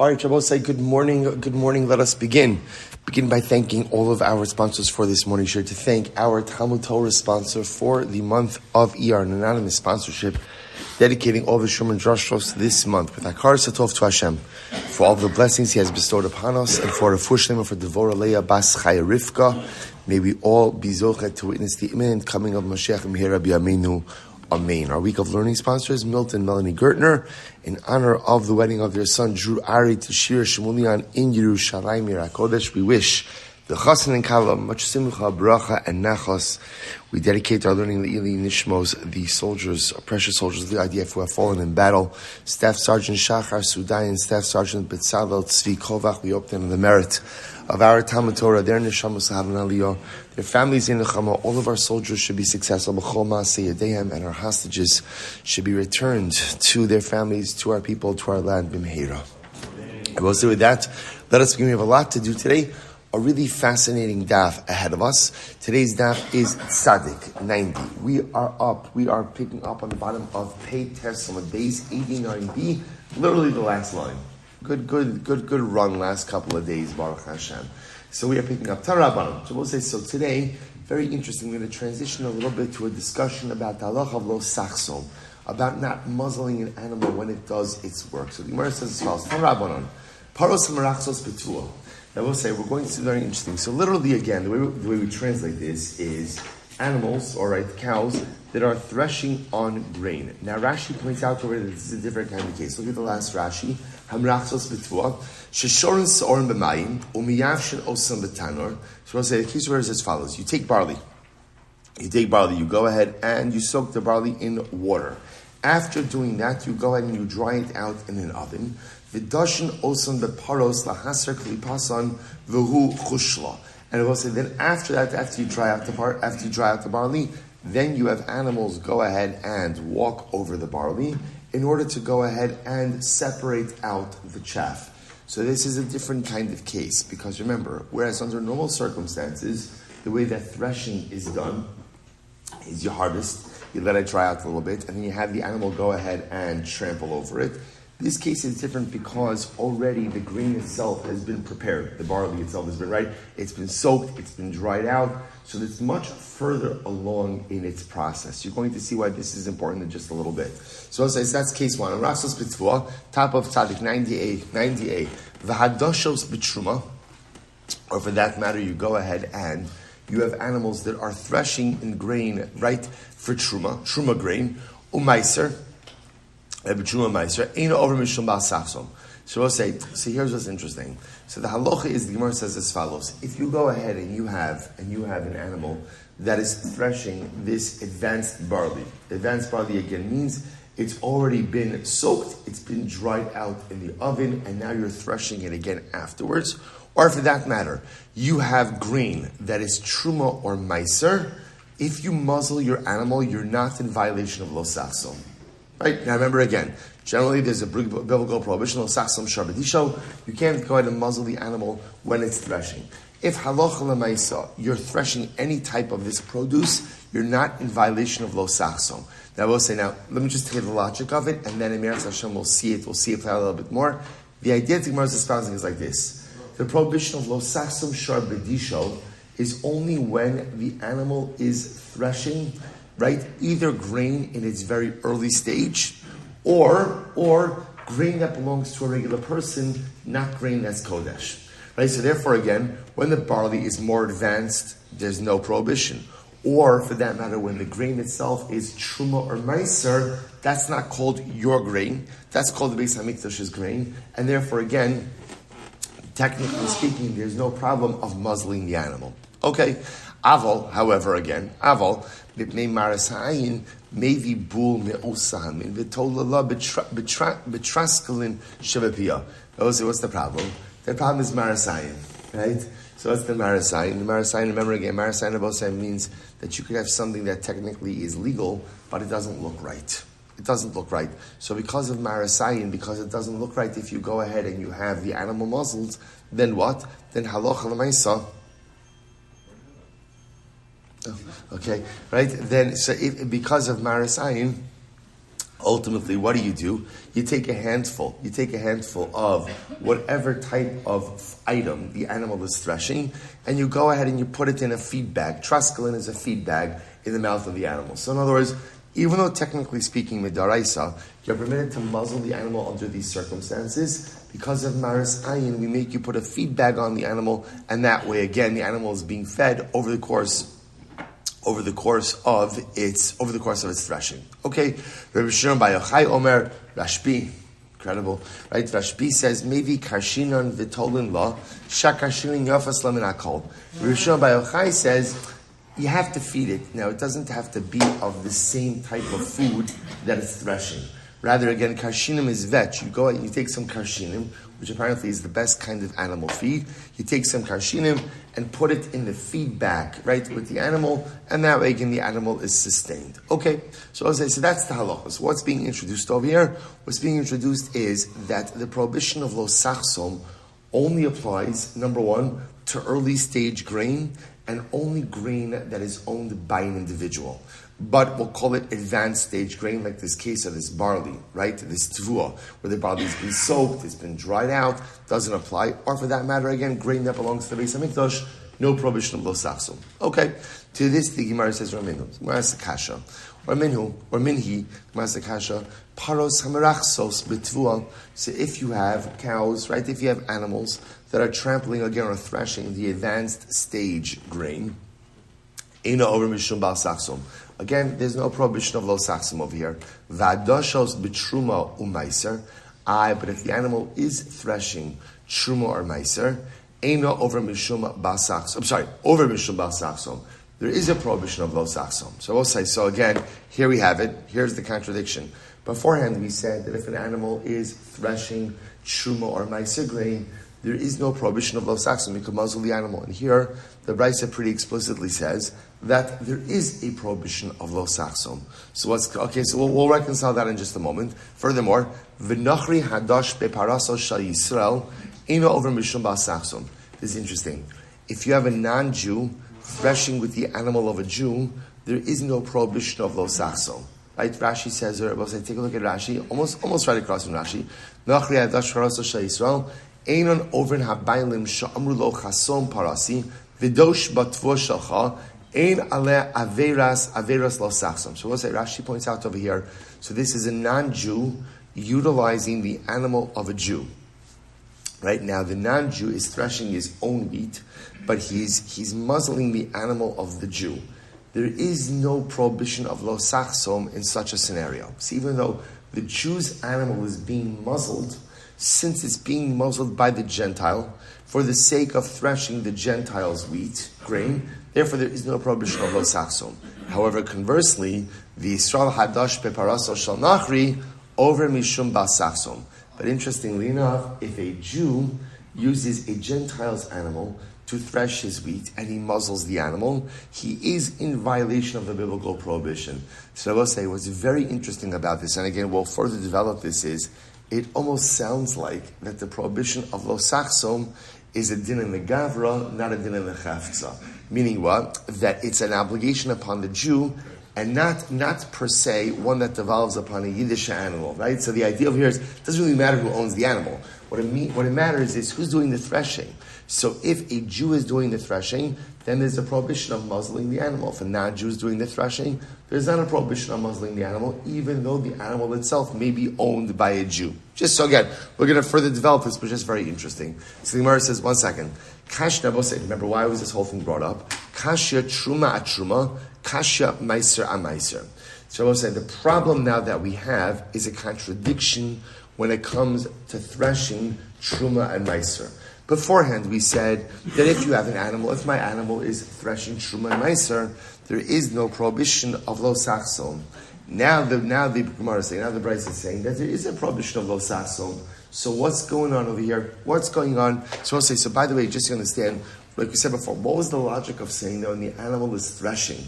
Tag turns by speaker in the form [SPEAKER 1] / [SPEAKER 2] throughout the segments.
[SPEAKER 1] All right, Shabbos, say good morning. Good morning. Let us begin. Begin by thanking all of our sponsors for this morning. Sure to thank our TAMLUD TORAH sponsor for the month of ER, an anonymous sponsorship dedicating all the Shuman Drashos this month with Hakaras Hatov to Hashem for all the blessings He has bestowed upon us and for refuah Shleima for Devorah Leah bas Chaya Rivka. May we all be zoche to witness the imminent coming of mashiach and Rabbi Amenu. Amen. Our week of learning sponsor is Milton Melanie Gertner in honor of the wedding of their son Drew Ari to Shira Shamouilian in Yerushalayim, Kodesh. We wish the Chassan and Kala much simcha, bracha, and nachos. We dedicate our learning Le'ili Nishmos, the soldiers, precious soldiers of the IDF who have fallen in battle. Staff Sergeant Shachar Sudai and Staff Sergeant Betzalel Tzvi Kovach. We hope them the merit of our TAMLUD TORAH, their neshamos haven aliyah, their families in nechama. All of our soldiers should be successful. B'chol ma'aseh yadeim, and our hostages should be returned to their families, to our people, to our land. B'mehira. I will say with that, let us begin. We have a lot to do today. A really fascinating daf ahead of us. Today's daf is Tzadik 90. We are picking up on the bottom of Pei Tesla, base 89b, literally the last line. Good run last couple of days, Baruch Hashem. So we are picking up TORAH. So today, very interesting, we're going to transition a little bit to a discussion about the halacha of lo sachsom, about not muzzling an animal when it does its work. So the Gemara says as follows: TORAH, paros merachsos betuah. Now we'll say, we're going to see very interesting. So literally again, the way we translate this is animals, all right, cows, that are threshing on grain. Now Rashi points out over that this is a different kind of case. Look at the last Rashi. Hamrachsos betuah, sheshorin seorim b'mayim, umiyavshin osam b'tanor. So we'll say the case where is as follows. You take barley, you go ahead and you soak the barley in water. After doing that, you go ahead and you dry it out in an oven. V'dashin osam beparos lahasar klipasan v'hu chushla. And we'll say then after that, after you dry out the barley, then you have animals go ahead and walk over the barley in order to go ahead and separate out the chaff. So this is a different kind of case because remember, whereas under normal circumstances, the way that threshing is done is you harvest, you let it dry out a little bit, and then you have the animal go ahead and trample over it. This case is different because already the grain itself has been prepared. The barley itself has been it's been soaked, it's been dried out, so it's much further along in its process. You're going to see why this is important in just a little bit. So that's case one. Rachsos betuah, top of Tzadik 90a. V'hadoshos b'truma, or for that matter, you go ahead and you have animals that are threshing in grain, right, for truma grain, umaiser. So we'll say, so here's what's interesting. So the halacha is, the Gemara says as follows: if you go ahead and you have an animal that is threshing this advanced barley again means it's already been soaked, it's been dried out in the oven, and now you're threshing it again afterwards. Or for that matter, you have grain that is truma or meiser. If you muzzle your animal, you're not in violation of lo sachsom. Right? Now remember again, generally there's a biblical prohibition of sachsom sharbedisho. You can't go ahead and muzzle the animal when it's threshing. If halacha lemaisa, you're threshing any type of this produce, you're not in violation of lo sachsom. Now we'll say, now let me just tell you the logic of it, and then in Meretz Hashem we'll see it out a little bit more. The idea that Gemara is espousing is like this: the prohibition of lo sachsom sharbedisho is only when the animal is threshing, right? Either grain in its very early stage, or grain that belongs to a regular person, not grain that's kodesh, right? So therefore, again, when the barley is more advanced, there's no prohibition. Or, for that matter, when the grain itself is truma or meiser, that's not called your grain. That's called the Beis Hamikdash's grain, and therefore, again, technically speaking, there's no problem of muzzling the animal. Okay. Aval, however, again, mipnei maras ha'ayin mevi bul me'usahamin v'tolala betraskalin shevapiyah. What's the problem? The problem is maras ha'ayin, right? So what's the maras ha'ayin? The maras ha'ayin, remember again, maras ha'ayin means that you could have something that technically is legal, but it doesn't look right. It doesn't look right. So because of maras ha'ayin, because it doesn't look right, if you go ahead and you have the animal muzzled, then what? Then halacha l'maisa. Okay, right? Then, so because of maras ha'ayin, ultimately, what do? You take a handful of whatever type of item the animal is threshing, and you go ahead and you put it in a feed bag. Trusculin is a feed bag in the mouth of the animal. So in other words, even though technically speaking, midaraisa, you're permitted to muzzle the animal under these circumstances, because of maris ayin, we make you put a feed bag on the animal, and that way, again, the animal is being fed over the course of its threshing. Okay, Rabbi Shimon Bar Yochai Omer Rashbi, incredible, right? Rashbi says maybe karshinan v'tolin la shakarshinan yafas lamin akol. Rabbi Shimon Bar Yochai says you have to feed it. Now it doesn't have to be of the same type of food that it's threshing. Rather, again, karshinim is vetch. You go out and you take some karshinim, which apparently is the best kind of animal feed. You take some karshinim and put it in the feed bag, right, with the animal, and that way, again, the animal is sustained. Okay, so I'll say, so that's the halacha. So what's being introduced over here? What's being introduced is that the prohibition of lo sachsom only applies, number one, to early stage grain, and only grain that is owned by an individual. But we'll call it advanced stage grain, like this case of this barley, right? This tevuah, where the barley has been soaked, it's been dried out, doesn't apply. Or for that matter, again, grain that belongs to the Beis HaMikdash, no prohibition of lo sachsom. Okay, to this the Gemara says, Raminu, Gemara has the kasha, or minhi, Gemara has the kasha, paros hamerachsos b'tevuah. So if you have cows, right, if you have animals that are trampling again or threshing the advanced stage grain, eina over mishum bal sachsom. Again, there's no prohibition of lo sachsom over here. V'adoshos b'truma u'maiser. But if the animal is threshing truma or maiser, eina over mishum bal sachsom. Over mishum bal sachsom. There is a prohibition of lo sachsom. So we'll say, so again, here we have it. Here's the contradiction. Beforehand, we said that if an animal is threshing truma or maiser grain, there is no prohibition of lo sachsom. You can muzzle the animal. And here, the Brisa pretty explicitly says that there is a prohibition of lo sachsom. So we'll reconcile that in just a moment. Furthermore, v'nochri hadash beparaso shal Yisrael ino over mishum bal sachsom. This is interesting. If you have a non-Jew threshing with the animal of a Jew, there is no prohibition of lo sachsom. Right? Rashi says, or we'll say, take a look at Rashi, almost right across from Rashi. Nochri hadash beparaso shal Yisrael einon over habaylim sha'amru lo chasom parasi v'dosh batvo shalcha. Ein aleh averas lo sachsom. So we'll say, Rashi points out over here, so this is a non-Jew utilizing the animal of a Jew. Right now, the non-Jew is threshing his own wheat, but he's muzzling the animal of the Jew. There is no prohibition of lo sachsom in such a scenario. So even though the Jew's animal is being muzzled, since it's being muzzled by the Gentile, for the sake of threshing the Gentile's wheat, grain, therefore there is no prohibition of lo sachsom. However, conversely, the Yisrael hadash beparaso shal nachri over mishum bal sachsom. But interestingly enough, if a Jew uses a Gentile's animal to thresh his wheat and he muzzles the animal, he is in violation of the biblical prohibition. So I will say what's very interesting about this, and again we'll further develop this, is it almost sounds like that the prohibition of lo sachsom is a din in the gavra, not a din in the chafza. Meaning what? That it's an obligation upon the Jew, and not per se one that devolves upon a Yiddish animal, right? So the idea of here is, it doesn't really matter who owns the animal. What it matters is who's doing the threshing. So if a Jew is doing the threshing, then there's a prohibition of muzzling the animal. If a non-Jew is doing the threshing, there's not a prohibition of muzzling the animal, even though the animal itself may be owned by a Jew. Just so again, we're going to further develop this, but just very interesting. So the Gemara says, one second. Kash Nebosei, remember why was this whole thing brought up? Kashya truma atruma, kashya meiser ameiser. So I will say the problem now that we have is a contradiction when it comes to threshing truma and meiser. Beforehand, we said that if you have an animal, if my animal is threshing truma and meiser, there is no prohibition of lo sachsom. Now the Gemara is saying, now the Brisa is saying that there is a prohibition of lo sachsom. So what's going on over here? What's going on? So I'll say, so by the way, just to understand, like we said before, what was the logic of saying that when the animal is threshing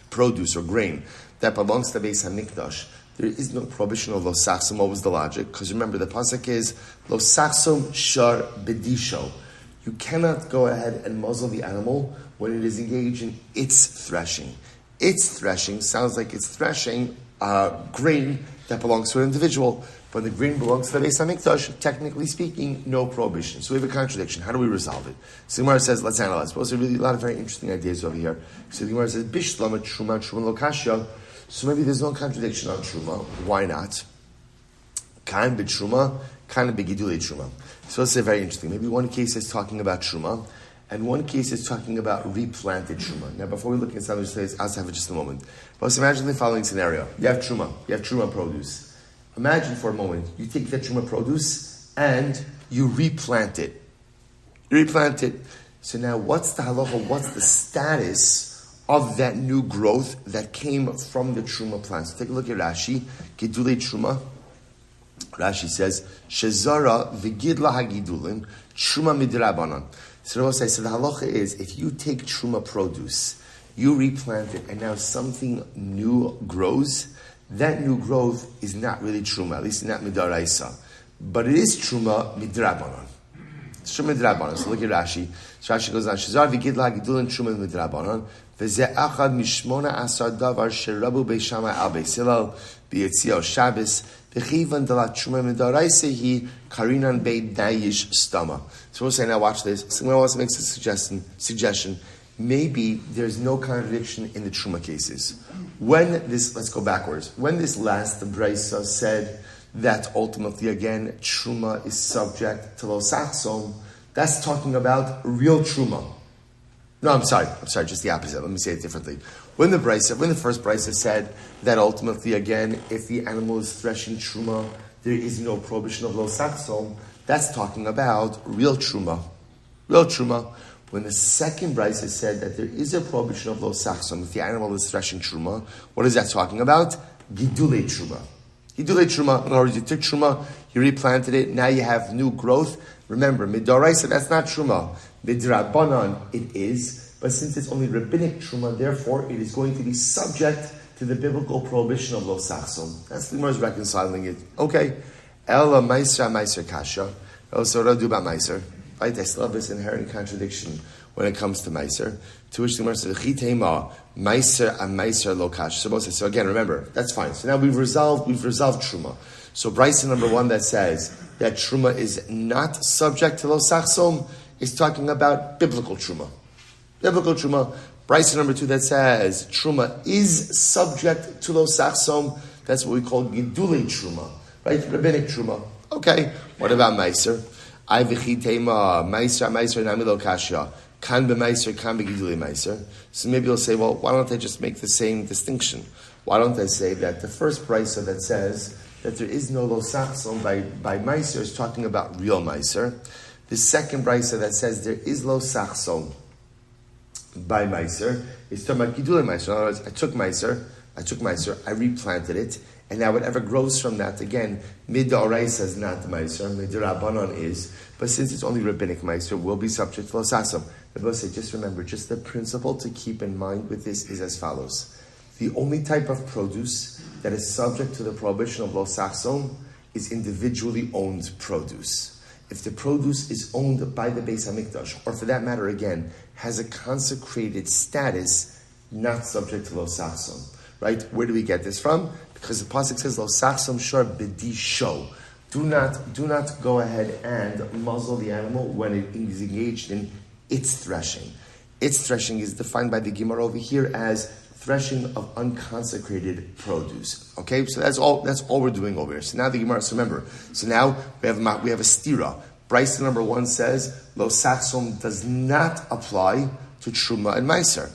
[SPEAKER 1] produce or grain that belongs to the Beis HaMikdash, there is no prohibition of lo sachsom? What was the logic? Because remember, the pasuk is lo sachsom shar bedisho. You cannot go ahead and muzzle the animal when it is engaged in its threshing. Its threshing sounds like it's threshing grain that belongs to an individual. When the grain belongs to the Beis HaMikdash, technically speaking, no prohibition. So we have a contradiction. How do we resolve it? So the Gemara says, let's analyze. Well, there's really a lot of very interesting ideas over here. So the Gemara says, Bishlama Truma, Truma lo Kashya. So maybe there's no contradiction on Truma. Why not? Kan b'Truma, kan b'Gidulei Truma. So let's say very interesting. Maybe one case is talking about Truma, and one case is talking about replanted Truma. Now, before we look at some of these, I'll have it just a moment. But let's imagine the following scenario. You have Truma produce. Imagine for a moment, you take that Truma produce and you replant it. So now what's the halacha, what's the status of that new growth that came from the Truma plant? So take a look at Rashi, Gidulei Truma. Rashi says, Shezara v'gidla hagidulin, Truma midrabanan. So the halacha is, if you take Truma produce, you replant it, and now something new grows, that new growth is not really Truma, at least not midaraisa. But it is Truma midrabanan. It's Truma midrabanan. So look at Rashi. So Rashi goes on, Shezar v'gidla hagidulin Truma midrabanan, v'zeh achad mishmona asar davar sherabu beishama al beisilal, b'yetzia Shabbos, v'chivan dalat Truma midaraisa hi karinan be'dayish stama. So we'll say, now watch this. Someone else makes a suggestion. Maybe there's no contradiction in the Truma cases. Let's go backwards. When this last Brisa said that ultimately, again, Truma is subject to lo sachsom, that's talking about real Truma. No, I'm sorry, just the opposite. Let me say it differently. When the first Brisa said that ultimately, again, if the animal is threshing Truma, there is no prohibition of lo sachsom, that's talking about real Truma. When the second Brisa said that there is a prohibition of lo sachsom if the animal is threshing Truma, what is that talking about? Gidulei Truma. In other words, you took Truma, you replanted it, now you have new growth. Remember, midaraisa, that's not Truma. Midrabanan, it is. But since it's only rabbinic Truma, therefore it is going to be subject to the biblical prohibition of lo sachsom. That's the Gemara is reconciling it. Okay. Ela meiser kasha. So what do about meiser? Right? I still have this inherent contradiction when it comes to meiser. To which the Gemara says, "Chitema meiser and meiser lo kash." So again, remember that's fine. So now we've resolved Truma. So Brisa number 1 that says that Truma is not subject to lo sachsom is talking about biblical Truma. Brisa number 2 that says Truma is subject to lo sachsom. That's what we call Gidulei Truma, right? Rabbinic Truma. Okay. What about meiser? I v'chitema meiser nami lo kashya. Kan b'meiser, kan b'gidulei meiser. So maybe you'll say, well, why don't I just make the same distinction? Why don't I say that the first brisa that says that there is no lo sachsom by meiser is talking about real meiser. The second brisa that says there is lo sachsom by meiser is talking about gidulei meiser. In other words, I took meiser, I replanted it, and now whatever grows from that, again, midaraisa is not the meiser, midarabanan is, but since it's only rabbinic meiser, will be subject to lo sachsom. But we'll say, just remember, just the principle to keep in mind with this is as follows. The only type of produce that is subject to the prohibition of lo sachsom is individually owned produce. If the produce is owned by the Beis HaMikdash, or for that matter, again, has a consecrated status, not subject to lo sachsom. Right? Where do we get this from? Because the pasuk says, "Lo sachsom shor b'disho." Do not go ahead and muzzle the animal when it is engaged in its threshing. Its threshing is defined by the Gemara over here as threshing of unconsecrated produce. Okay, so that's all we're doing over here. So now the Gemara. So remember. So now we have a stira. Brisa number 1 says lo sachsom does not apply to truma and meiser.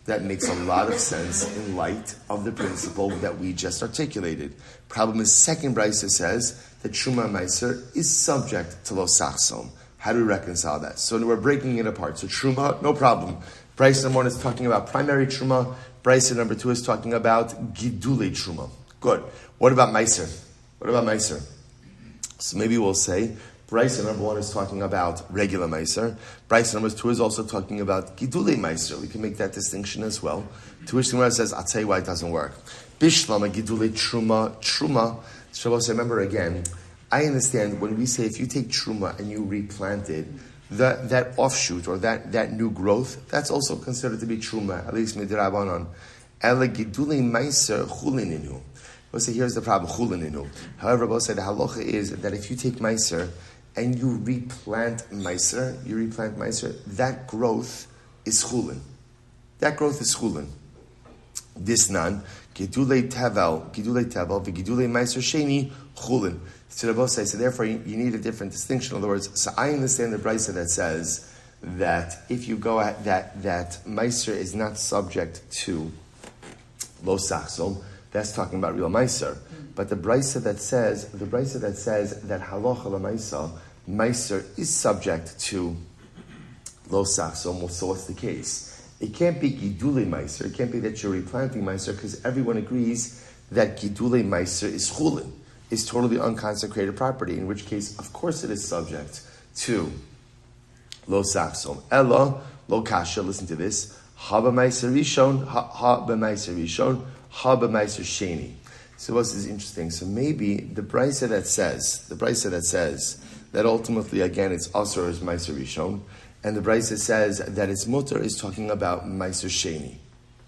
[SPEAKER 1] That makes a lot of sense in light of the principle that we just articulated. Problem is, second brisa says that truma and meiser is subject to lo sachsom. How do we reconcile that? So we're breaking it apart. So truma, no problem. Brisa number 1 is talking about primary truma. Brisa number 2 is talking about gidulei truma. Good. What about meiser? So maybe we'll say Brisa number 1 is talking about regular meiser. Brisa number 2 is also talking about gidulei meiser. We can make that distinction as well. To which the Gemara says, I'll tell you why it doesn't work. Bishlama gidulei truma. So we'll say, remember again, I understand when we say if you take truma and you replant it, that offshoot or that new growth, that's also considered to be truma, at least midrabanan. Ele gidulei meiser chulininu. We'll say here's the problem, chulininu. However, we'll say the halacha is that if you take meiser and you replant meiser, that growth is chulin. That growth is chulin. Disnan, gidulei tevel, v'gidulei meiser sheni, chulin. So Rabbi says, so therefore you need a different distinction. In other words, so I understand the brisa that says that if you go at that meiser is not subject to lo sachsom, that's talking about real meiser. But the brisa that says that halacha l'maisa, meiser is subject to lo sachsom. Well, so what's the case? It can't be gidulei meiser. It can't be that you're replanting meiser because everyone agrees that gidulei meiser is chulin, is totally unconsecrated property. In which case, of course, it is subject to lo sachsom. Ella lo kasha. Listen to this. Ha b'meiser rishon, ha b'meiser rishon, ha b'meiser sheni. So this is interesting. So maybe the brisa that says that ultimately again it's asur is meiser rishon, and the brisa says that it's mutter is talking about meiser sheni.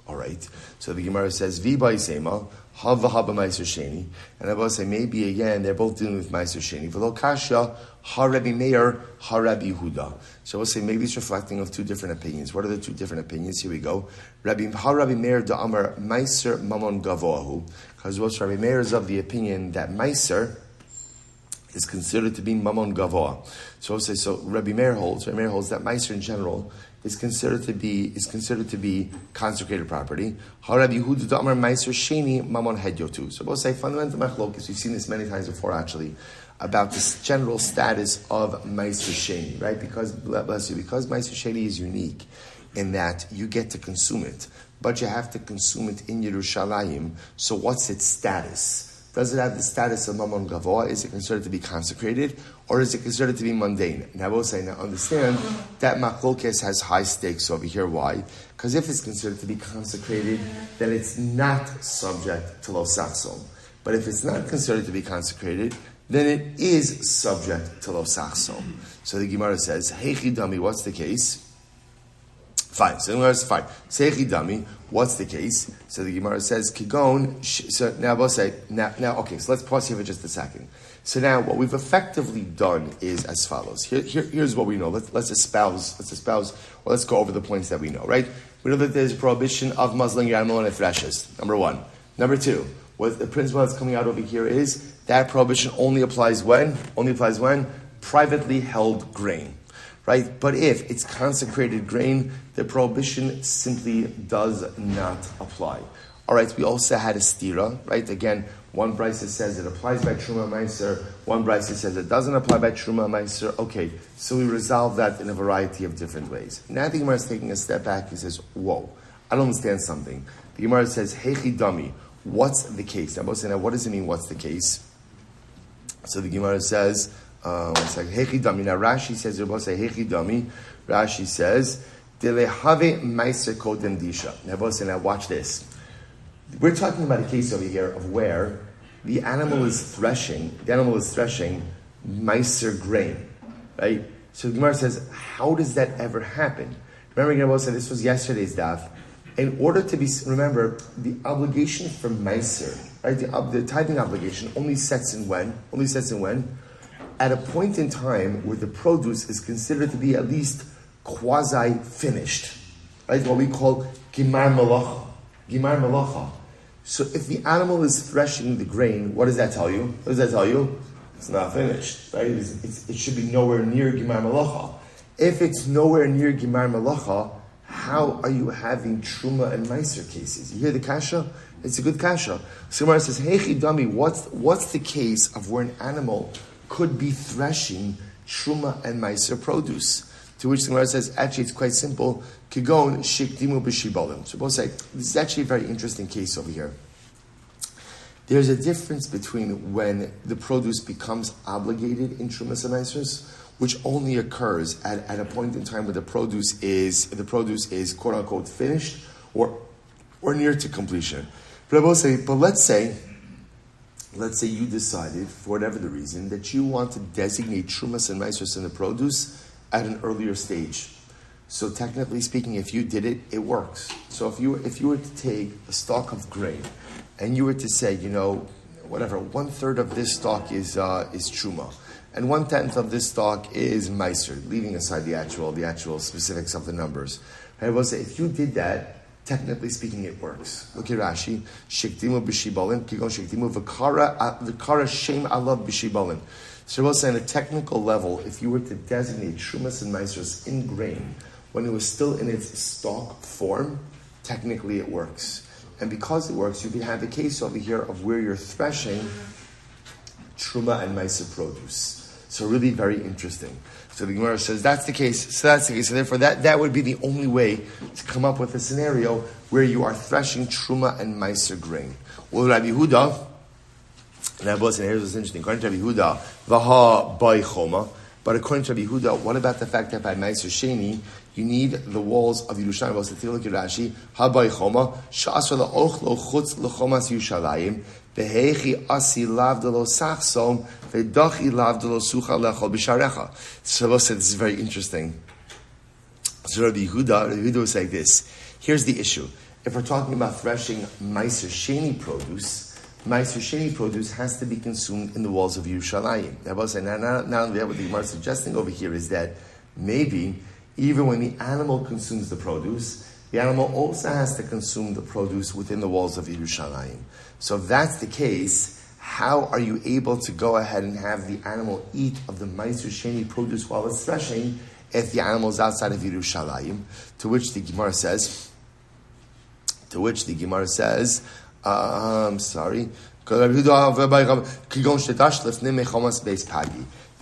[SPEAKER 1] All right. So the Gemara says vi b'isema ha v'ha b'meiser sheni, and I will say maybe again they're both dealing with meiser sheni. V'lo kasha ha Rabbi Meir ha Rabbi Yehuda. So we'll say maybe it's reflecting of two different opinions. What are the two different opinions? Here we go. Rabbi Meir da Amar meiser mamon gavohu. Because Rabbi Meir is of the opinion that meiser is considered to be mamon gavoah. So we'll say Rabbi Meir holds that meiser in general is considered to be consecrated property. Rabbi Yehuda da Amar meiser sheni mamon hedyotu. So we'll say fundamental machlokes. We've seen this many times before actually, about this general status of meiser sheni, right? Because meiser sheni is unique in that you get to consume it, but you have to consume it in Yerushalayim. So what's its status? Does it have the status of mamon gavoah? Is it considered to be consecrated, or is it considered to be mundane? And I will say, now understand that machlokes has high stakes over here. Why? Because if it's considered to be consecrated, then it's not subject to lo sachsom. But if it's not considered to be consecrated, then it is subject to lo sachsom. So the Gemara says, Heichi dami, what's the case? Fine. So the Gemara says, fine. Seichi dami, what's the case? So the Gemara says, Kigon. So now we'll say, now, okay, so let's pause here for just a second. So now what we've effectively done is as follows. Here's what we know. Let's espouse, or let's go over the points that we know, right? We know that there's a prohibition of muzzling your animal when it threshes, number one. Number two, what the principle that's coming out over here is that prohibition only applies when? Privately held grain. Right? But if it's consecrated grain, the prohibition simply does not apply. All right, we also had a stira, right? Again, one brisa says it applies by Truma Meiser, one brisa says it doesn't apply by Truma Meiser. Okay, so we resolve that in a variety of different ways. Now the Gemara is taking a step back. He says, whoa, I don't understand something. The Gemara says, Heichi dami, what's the case? Now, what does it mean, what's the case? So the Gemara says, Heichi dami. Now Rashi says, Rashi says, Delehave meiser kodem disha. Now watch this. We're talking about a case over here of where the animal is threshing meiser grain, right? So the Gemara says, how does that ever happen? Remember, Gemara said this was yesterday's daf. In order to be, remember, the obligation for meiser, right? The tithing obligation only sets in when? At a point in time where the produce is considered to be at least quasi-finished, right? What we call gimar malacha. So if the animal is threshing the grain, what does that tell you? It's not finished, right? It should be nowhere near gimar malacha. If it's nowhere near gimar malacha, how are you having truma and meiser cases? You hear the kasha? It's a good kasha. So Gemara says, Heichi dami, what's the case of where an animal could be threshing truma and meiser produce? To which the Gemara says, actually, it's quite simple. Kigon shikdimu b'shibolim. So we'll say, this is actually a very interesting case over here. There's a difference between when the produce becomes obligated in trumas and meisers, which only occurs at a point in time where the produce is quote unquote finished or near to completion. But I will say, let's say you decided, for whatever the reason, that you want to designate trumas and meisers in the produce at an earlier stage. So technically speaking, if you did it, it works. So if you were to take a stalk of grain, and you were to say, 1/3 of this stalk is truma, and 1/10 of this stalk is meiser, leaving aside the actual specifics of the numbers. I will say, if you did that, technically speaking, it works. Look at Rashi. Shektimu b'shibalin, kigon shektimu v'kara shem alav b'shibalin. So I will say, on a technical level, if you were to designate trumas and meisers in grain, when it was still in its stalk form, technically it works. And because it works, you can have a case over here of where you're threshing truma and meiser produce. So really very interesting. So the Gemara says that's the case. So therefore that would be the only way to come up with a scenario where you are threshing truma and meiser grain. Well, Rabbi Yehuda, and here's what's interesting. According to Rabbi Yehuda, vaha by choma. But according to Rabbi Yehuda, what about the fact that by meiser sheni you need the walls of Yerushalayim? Well, so look at Rashi. Ha by choma sha'asra la'ochlo chutz l'chomas Yerushalayim. Behechi asi lavdalo sachsom vedachi lavdalo sucha lechol b'sharecha. Shabbos said this is very interesting. So Rabbi Yehuda was like this. Here's the issue. If we're talking about threshing meiser sheni produce has to be consumed in the walls of Yerushalayim. Now what the Gemara is suggesting over here is that maybe even when the animal consumes the produce, the animal also has to consume the produce within the walls of Yerushalayim. So if that's the case, how are you able to go ahead and have the animal eat of the meiser sheni produce while it's threshing if the animal is outside of Yerushalayim? To which the Gemara says, the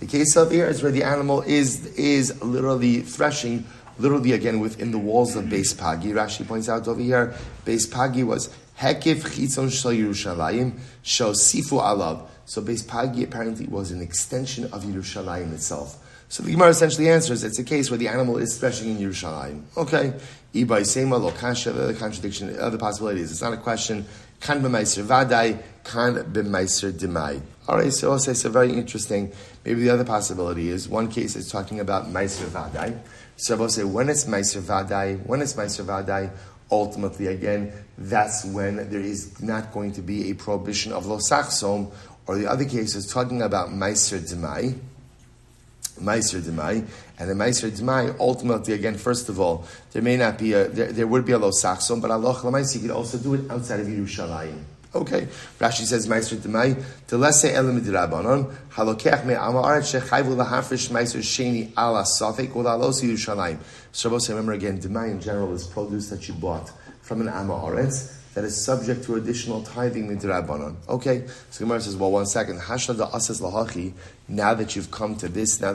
[SPEAKER 1] case of here is where the animal is literally threshing, again within the walls of Beis Pagi. Rashi points out over here, Beis Pagi was Hekif Chitzon Shel Yerushalayim Shel Sifu Alav. So Beis Pagi apparently was an extension of Yerushalayim itself. So the Gemara essentially answers, it's a case where the animal is threshing in Yerushalayim. Okay. Ibai Sema Lo Kasha, the other contradiction, the other possibilities. It's not a question. Kan b'meiser vadai, kan b'meiser demai. Alright, so I'll say it's very interesting. Maybe the other possibility is, one case is talking about meiser vadai. So I'll say, when it's meiser vadai, ultimately again, that's when there is not going to be a prohibition of lo sachsom, or the other case is talking about meiser demai, and the meiser demai, ultimately again, first of all, there may not be there would be a lo sachsom, but Allah l'maisi, you could also do it outside of Yerushalayim. Okay, Rashi says meiser demai to lesse elim midrabanon halokech me amaret shechayvu lahafresh meiser sheni ala safek ulalos Yerushalayim. Shabbos, remember again, demai in general is produce that you bought from an amaretz that is subject to additional tithing midrabanon. Okay, so Gemara says, well, one second. Hashada asas lahachi. Now that you've come to this, the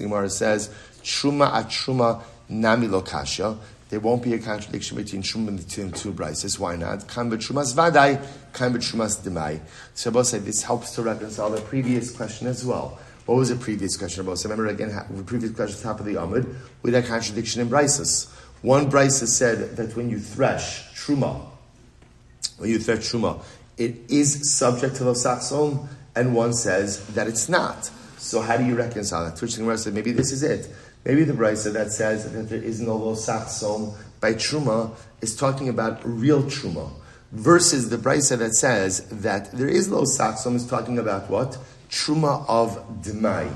[SPEAKER 1] Gemara says, truma at truma nami lo kasha. There won't be a contradiction between truma and the two brises. Why not? Kan b'trumas vadai, kan b'trumas demai. So Rabbi said this helps to reconcile the previous question as well. What was the previous question, Rabbi? So remember again, the previous question, top of the Amud, with that contradiction in brises. One brisa said that when you thresh truma, it is subject to lo sachsom, and one says that it's not. So how do you reconcile that? Twitch the Gemara said, maybe this is it. Maybe the brisa that says that there is no lo sachsom by truma is talking about real truma, versus the brisa that says that there is lo sachsom is talking about what? Truma of demai,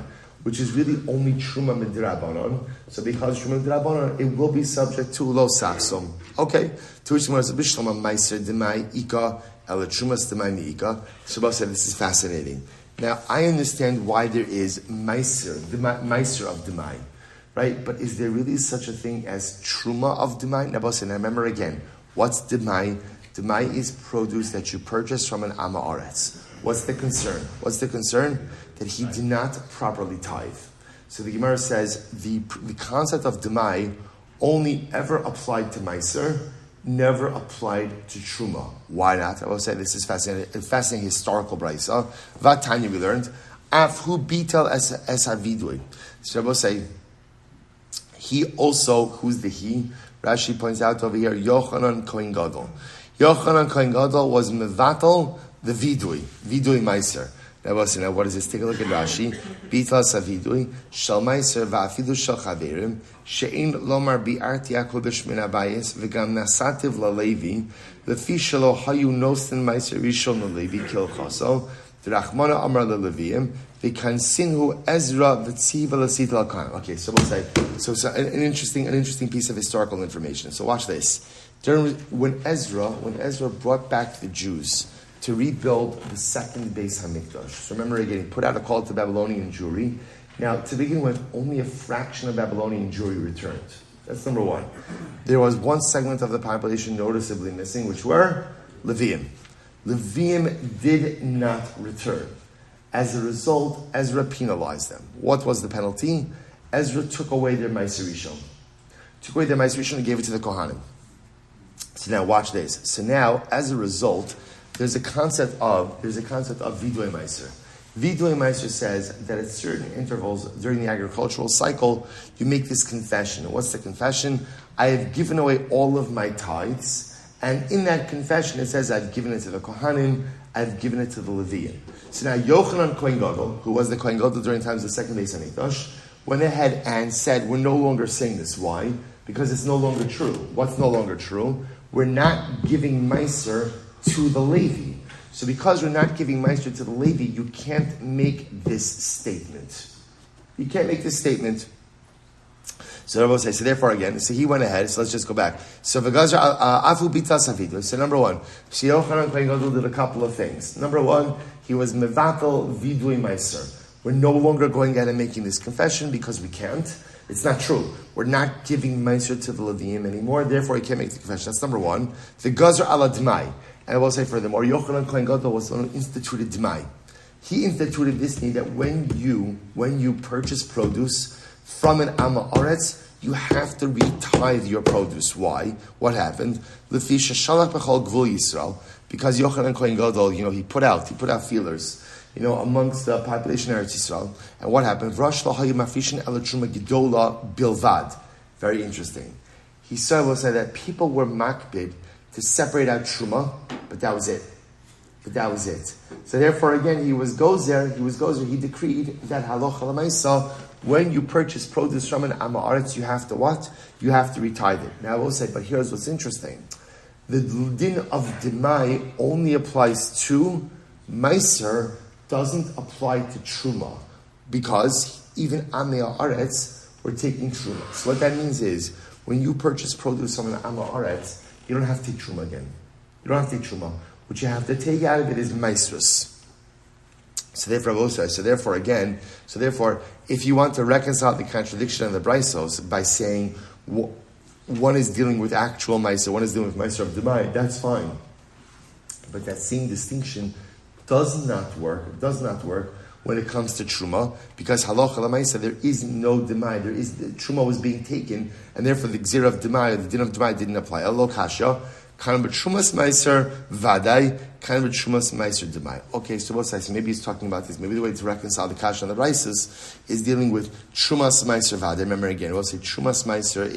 [SPEAKER 1] which is really only truma midrabanon. So because truma midrabanon, it will be subject to lo sachsom. Okay. To which the Gemara says, "Bishlama meiser demai ika ela trumas demai miika." Shabbos said, "This is fascinating." Now I understand why there is meiser of demai, right? But is there really such a thing as truma of demai? Now remember again, what's demai? Demai is produce that you purchase from an amaretz. What's the concern? That he did not properly tithe. So the Gemara says the concept of demai only ever applied to meiser, never applied to truma. Why not? I will say this is fascinating historical brisa. Vatanya we learned afhu bitel es havidui. So I will say he also, who's the he? Rashi points out over here Yochanan Kohen Gadol. Yochanan Kohen Gadol was mevatel the vidui meiser. Now, what is this? Take a look at Rashi. Bitla savidui shal meiser va'afidu shal chaverim she'in lomar bi'arti akodesh min abayis v'gam nasativ lalevi lefi shelo hayu nosten meiser rishon lalevi kil chaso v'rachmana amar leleviim v'kansinhu Ezra v'tziva l'sit l'kan. Okay, so we'll say an interesting piece of historical information. So watch this. When Ezra brought back the Jews to rebuild the second Beis Hamikdash. So remember, again, he put out a call to Babylonian Jewry. Now, to begin with, only a fraction of Babylonian Jewry returned. That's number one. There was one segment of the population noticeably missing, which were Leviim. Leviim did not return. As a result, Ezra penalized them. What was the penalty? Ezra took away their Meiser Rishon. Took away their Meiser Rishon and gave it to the Kohanim. So now, watch this. So now, as a result, there's a concept of Vidui Meiser. Vidui Meiser says that at certain intervals during the agricultural cycle, you make this confession. And what's the confession? I have given away all of my tithes, and in that confession it says I've given it to the Kohanim, I've given it to the Leviim. So now Yochanan Kohen Gadol, who was the Kohen Gadol during times of the second Beis Hamikdash, went ahead and said, we're no longer saying this. Why? Because it's no longer true. What's no longer true? We're not giving Meiser to the Levi. So because we're not giving Meiser to the Levi, you can't make this statement. You can't make this statement. So Rabbi says, so therefore again, so he went ahead, so let's just go back. So V'gazar afu bita savidu. So number one, Yochanan Kohen Gadol did a couple of things. Number one, he was mevatel vidui Meiser. We're no longer going ahead and making this confession because we can't. It's not true. We're not giving Meiser to the Leviim anymore, therefore he can't make the confession. That's number one. The Gazar ala Dmai. And I will say furthermore, Yochanan Kohen Gadol was the one who instituted Dmai. He instituted this need that when you purchase produce from an Amma Aretz, you have to retithe your produce. Why? What happened? Lefi sheshalach b'chol gvul Yisrael, because Yochanan Kohen Gadol, he put out feelers, amongst the population of Eretz Yisrael. And what happened? V'rash lo hayu mafrishin el truma gedola bilvad. Very interesting. He will say that people were makbid to separate out truma, but that was it. So therefore, again, he decreed that halacha l'maisa, when you purchase produce from an Amma Aretz, you have to what? You have to retithe it. Now I will say, but here's what's interesting. The din of Dimai only applies to Meiser, doesn't apply to Truma, because even Amma Aretz, we're taking Truma. So what that means is, when you purchase produce from an Amma Aretz, you don't have to take Truma again. You don't have to take Truma. What you have to take out of it is Meiserus. So therefore, if you want to reconcile the contradiction of the Braisos by saying one is dealing with actual Meiser, one is dealing with Meiser of Demai, that's fine. But that same distinction does not work when it comes to Truma, because halacha l'maisa, there is no Demai, Truma was being taken, and therefore the Gzir of Demai, the din of Demai didn't apply. Elo kasha, kind of Trumas Meiser Vadai, kind of Trumas Meiser Demai. Okay, so what's that? So maybe he's talking about this. Maybe the way to reconcile the Kasha and the Rises is dealing with Trumas Meiser Vadai. Remember again, we'll say Trumas Meiser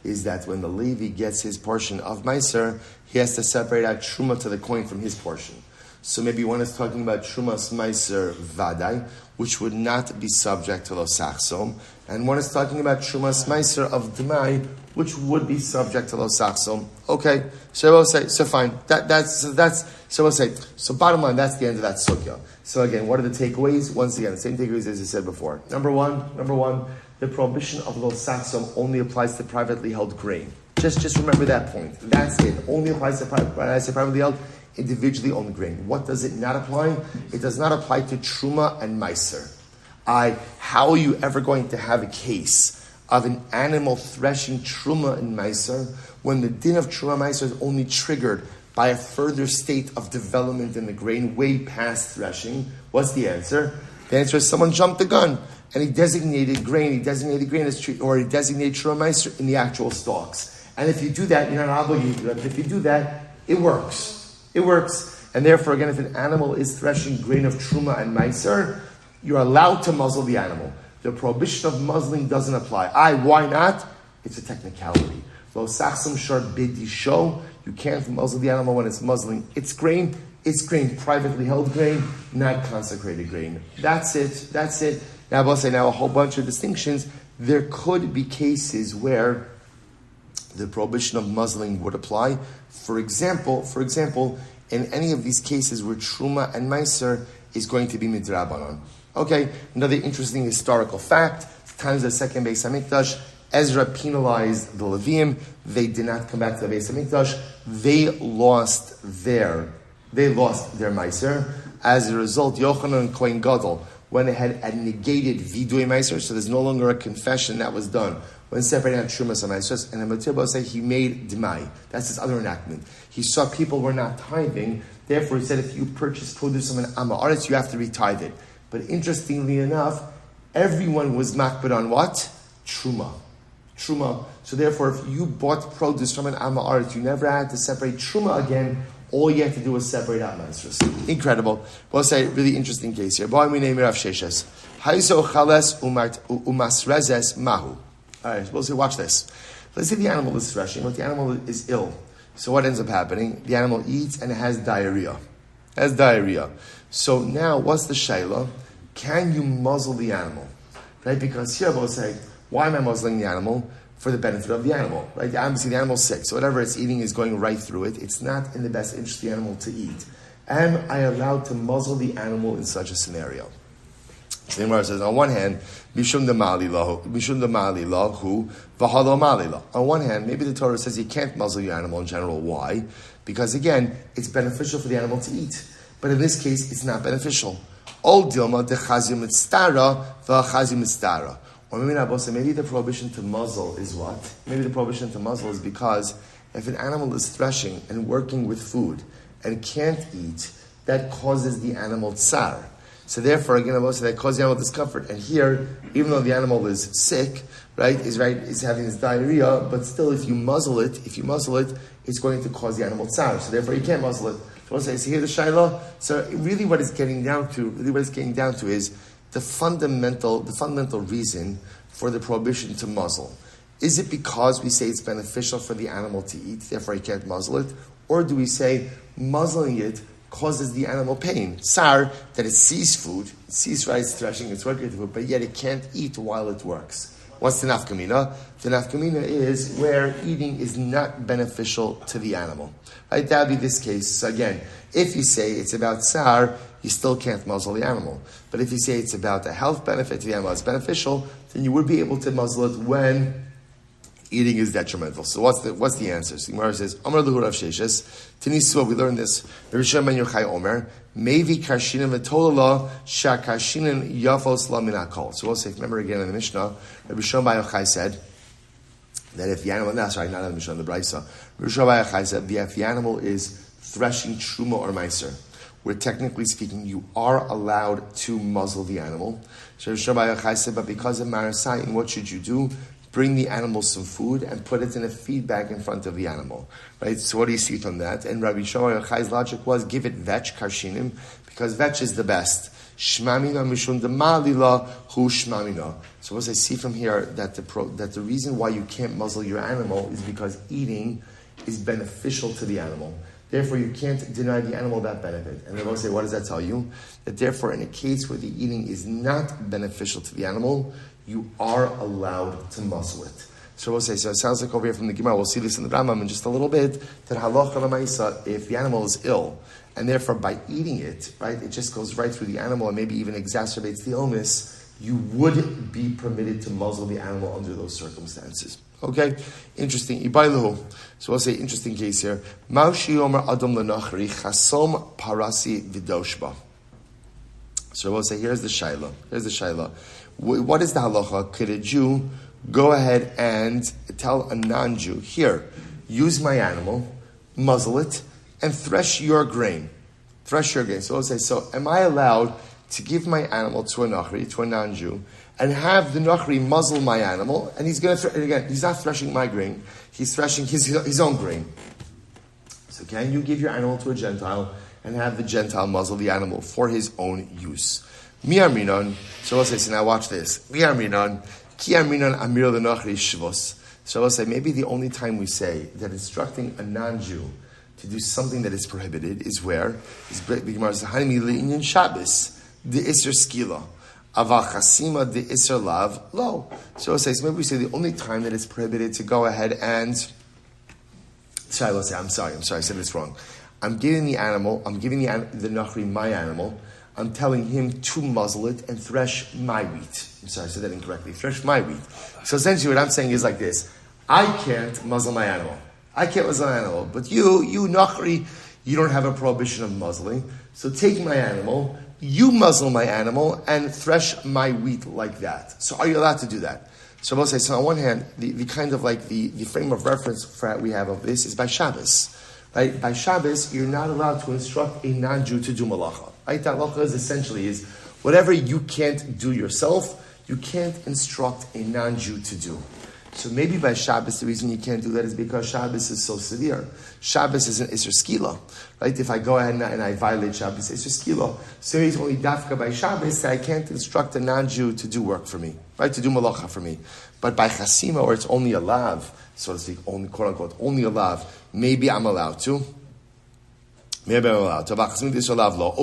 [SPEAKER 1] is that when the Levi gets his portion of Meiser, he has to separate out Truma to the coin from his portion. So maybe one is talking about Trumas Meiser Vadai, which would not be subject to Lo Sachsom, and one is talking about Trumas Meiser of Demai, which would be subject to Lo Sachsom. Okay, so we'll say, so fine. So we'll say, so bottom line, that's the end of that sugya. So again, what are the takeaways? Once again, the same takeaways as I said before. Number one, the prohibition of Lo Sachsom only applies to privately held grain. Just remember that point. That's it. Only applies to privately held, individually owned grain. What does it not apply? It does not apply to Truma and Meiser. How are you ever going to have a case of an animal threshing Truma and Meiser when the din of Truma and Meiser is only triggered by a further state of development in the grain way past threshing? What's the answer? The answer is someone jumped the gun and he designated grain as or he designated Truma and Meiser in the actual stalks. And if you do that, you're not obligated to do that. But if you do that, it works. And therefore, again, if an animal is threshing grain of Truma and Meiser, you're allowed to muzzle the animal. The prohibition of muzzling doesn't apply. Why not? It's a technicality. Lo sachsum shar bidisho. You can't muzzle the animal when it's muzzling its grain. It's grain, privately held grain, not consecrated grain. That's it. Now, I'll say now a whole bunch of distinctions. There could be cases where the prohibition of muzzling would apply. For example, in any of these cases where truma and meiser is going to be midrabanan. Okay, another interesting historical fact. Times of the second Beis Hamikdash, Ezra penalized the Leviim. They did not come back to the Beis Hamikdash. They lost their meiser. As a result, Yochanan and Kohen Gadol went ahead and negated vidui meiser, so there's no longer a confession that was done when separating out Trumas and Meisers. And the Matir said he made Demai. That's his other enactment. He saw people were not tithing, therefore he said if you purchase produce from an Amma Aretz, you have to retithe it. But interestingly enough, everyone was makbid on what? Truma. So therefore, if you bought produce from an Amma Aretz, you never had to separate Truma again. All you have to do is separate out Meisers. Incredible. We'll say really interesting case here. Boy, we name Rav Sheshes. Haiso chales umasrezes mahu. All right, we'll say, watch this. Let's say the animal is threshing, but the animal is ill. So what ends up happening? The animal eats and it has diarrhea. So now, what's the shayla? Can you muzzle the animal? Right? Because here we'll say, why am I muzzling the animal? For the benefit of the animal. Right? Obviously the animal's sick, so whatever it's eating is going right through it. It's not in the best interest of the animal to eat. Am I allowed to muzzle the animal in such a scenario? The Gemara says, on one hand, Mishum Damali lahu, Vahalo Malila. On one hand, maybe the Torah says you can't muzzle your animal in general. Why? Because again, it's beneficial for the animal to eat. But in this case, it's not beneficial. Ol Dilma de Chazim Mitztara, Vachazim Mitztara. Or maybe the prohibition to muzzle is what? Maybe the prohibition to muzzle is because if an animal is threshing and working with food and can't eat, that causes the animal tsar. So therefore, again, that causes the animal discomfort. And here, even though the animal is sick, is having this diarrhea, but still, if you muzzle it, it's going to cause the animal tsar. So therefore, you can't muzzle it. So we'll say, see here the shayla. So really, what it's getting down to is the fundamental reason for the prohibition to muzzle. Is it because we say it's beneficial for the animal to eat, therefore you can't muzzle it? Or do we say muzzling it causes the animal pain? Tsar, that it sees food, it's threshing, it's working with food, but yet it can't eat while it works. What's the nafkamina? The nafkamina is where eating is not beneficial to the animal. Right? That would be this case. So again, if you say it's about tsar, you still can't muzzle the animal. But if you say it's about a health benefit to the animal, it's beneficial, then you would be able to muzzle it when eating is detrimental. So what's the answer? So the Gemara says, Amar Luhu Rav Sheshes, Tanisua, we learned this. Rabbi Shimon ben Yochai Omer, Mevi Karshinim V'Tolala Sha Karshinim Yafos La Min HaKol. So we'll say, remember again in the Mishnah, Rabbi Shimon ben Yochai said that if the animal, not in the Mishnah, in the Brisa, Rabbi Shimon ben Yochai said that if the animal is threshing truma or meiser, where technically speaking you are allowed to muzzle the animal. So Rabbi Shimon ben Yochai said, but because of Marasai, what should you do? Bring the animal some food and put it in a feed bag in front of the animal. Right? So what do you see from that? And Rabbi Shimon ben Yochai's logic was, give it vetch, karshinim, because vetch is the best. Shmamina mishum demalila hu shmamina. So what I see from here, that the reason why you can't muzzle your animal is because eating is beneficial to the animal. Therefore, you can't deny the animal that benefit. And they will say, what does that tell you? That therefore, in a case where the eating is not beneficial to the animal, you are allowed to muzzle it. So we'll say, so it sounds like over here from the Gemara, we'll see this in the Rambam in just a little bit, that halacha l'maisa, if the animal is ill, and therefore by eating it, right, it just goes right through the animal and maybe even exacerbates the illness, you would be permitted to muzzle the animal under those circumstances. Okay? Interesting. Ibailuhu. So we'll say, interesting case here. Maushi omer adam lenachri chasom parasi vidoshba. So we'll say, here's the shayla. What is the halacha? Could a Jew go ahead and tell a non-Jew, here, use my animal, muzzle it, and thresh your grain? So we'll say, so am I allowed to give my animal to a nachri, to a non-Jew, and have the nachri muzzle my animal, and he's going to, again, he's not threshing my grain, he's threshing his own grain. So can you give your animal to a Gentile and have the Gentile muzzle the animal for his own use? Mi'aminon, so we'll say, so now watch this. Mi'aminon, ki aminon amir lenachri shvos. So we'll say, maybe the only time we say that instructing a non-Jew to do something that is prohibited is where? The Gemara says, Hanimi le'inyan Shabbos, the Isser Skila. Aval Chasima, the Isser Lav, lo. So it says, maybe we say the only time that it's prohibited to go ahead and... I'm sorry, I said this wrong. I'm giving the Nachri my animal. I'm telling him to muzzle it and thresh my wheat. I'm sorry, I said that incorrectly. Thresh my wheat. So essentially what I'm saying is like this. I can't muzzle my animal. But you Nachri, you don't have a prohibition of muzzling. So take my animal, you muzzle my animal, and thresh my wheat like that. So are you allowed to do that? So I will say, so on one hand, the kind of like the frame of reference for we have of this is by Shabbos. Right? By Shabbos, you're not allowed to instruct a non-Jew to do malacha. Right? That malacha is essentially whatever you can't do yourself, you can't instruct a non-Jew to do. So maybe by Shabbos, the reason you can't do that is because Shabbos is so severe. Shabbos is an Isser Skila, right? If I go ahead and I violate Shabbos, Isser Skila. So it's only dafka by Shabbos that I can't instruct a non-Jew to do work for me, right? To do malacha for me. But by Chasima, or it's only a lav, so to speak, only quote unquote, only a lav, maybe I'm allowed to. Maybe I'm allowed to. Oh,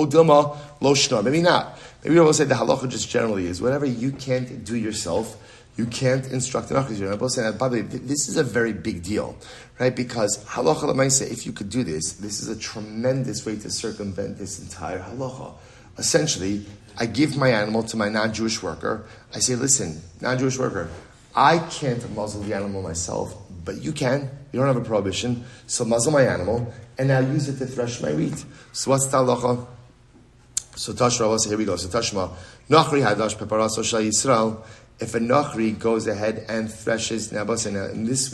[SPEAKER 1] Dilma, lo shno. Maybe not. Maybe we'll say the halacha just generally is whatever you can't do yourself, you can't instruct an achas. I'm both saying that, by the way, this is a very big deal, right? Because halacha l'maisa, if you could do this is a tremendous way to circumvent this entire halacha. Essentially, I give my animal to my non-Jewish worker. I say, listen, non-Jewish worker, I can't muzzle the animal myself, but you can. You don't have a prohibition. So muzzle my animal, and I'll use it to thresh my wheat. So what's the halacha? So Tashma, here we go. So Tashma, Nachri hadash peparaso shal Yisrael. If a Nachri goes ahead and threshes, now in this